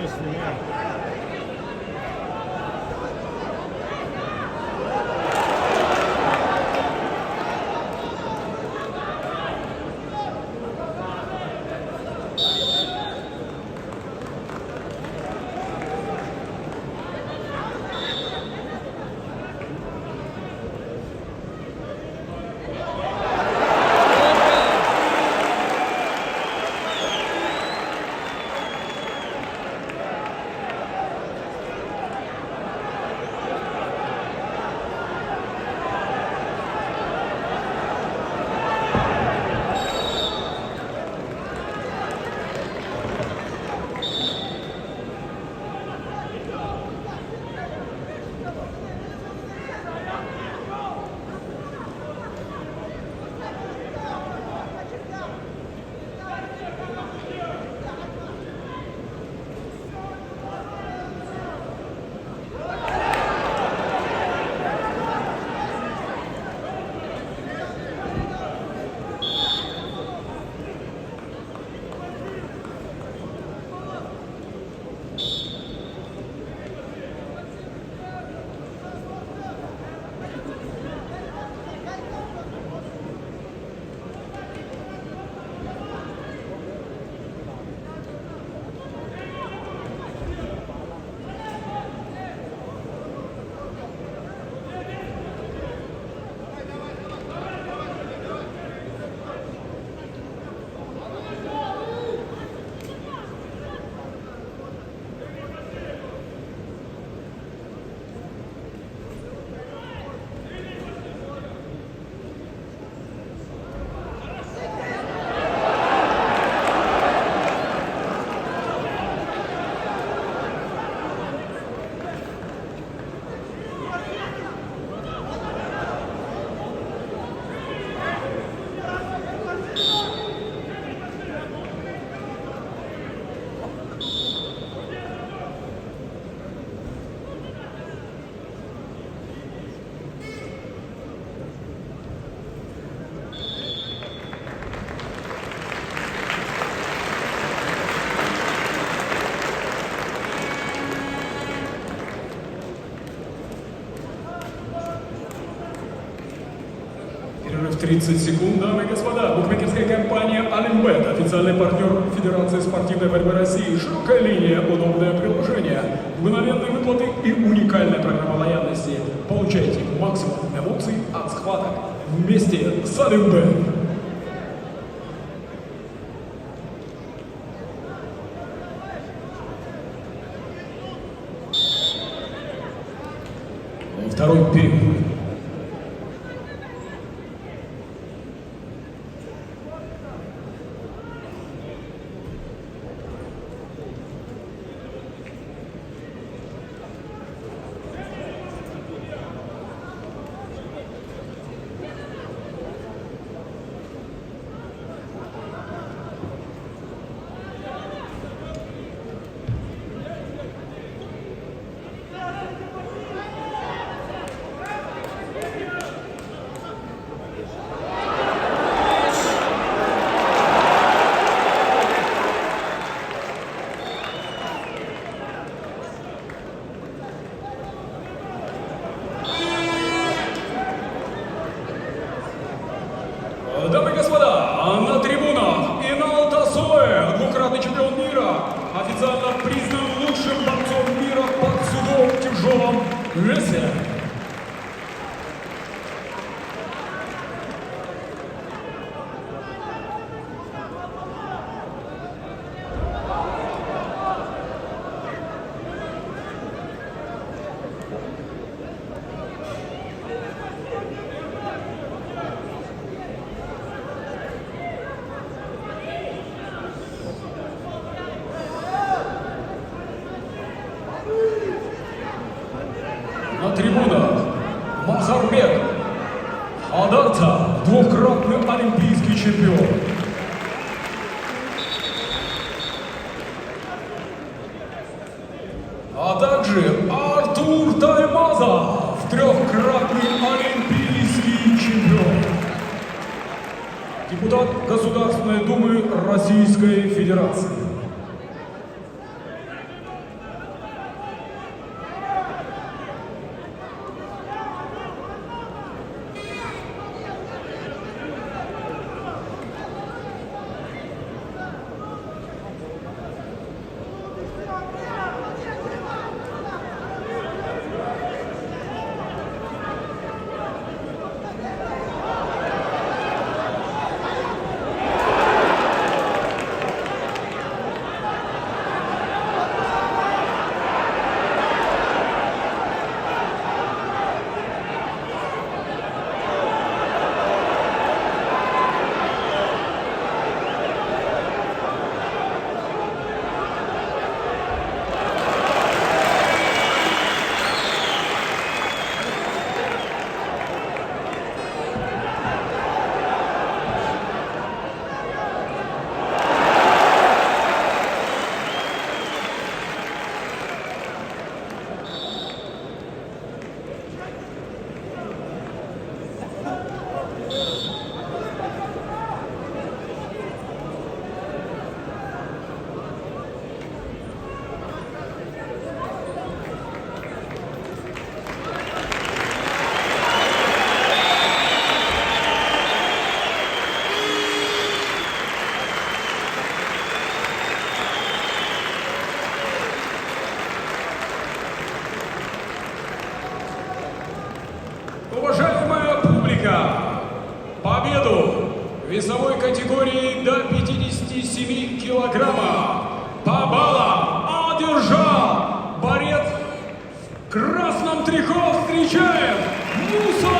снимаю. Перерыв 30 секунд, дамы и господа. Букмекерская компания «Олимбет», официальный партнер Федерации спортивной борьбы России, широкая линия, удобное приложение, мгновенные выплаты и уникальная программа лояльности. Получайте максимум эмоций от схваток вместе с «Олимбет». Второй период. Дамы и господа, на трибунах Инал Тасоэ, двукратный чемпион мира, официально признан лучшим борцом мира под судом в тяжелом весе. На трибунах Махарбек Адарта, двукратный олимпийский чемпион. А также Артур Таймазов, трехкратный олимпийский чемпион. Депутат Государственной Думы Российской Федерации. категории до 57 килограммов. По баллам одержал борец в красном трико. Встречаем Муса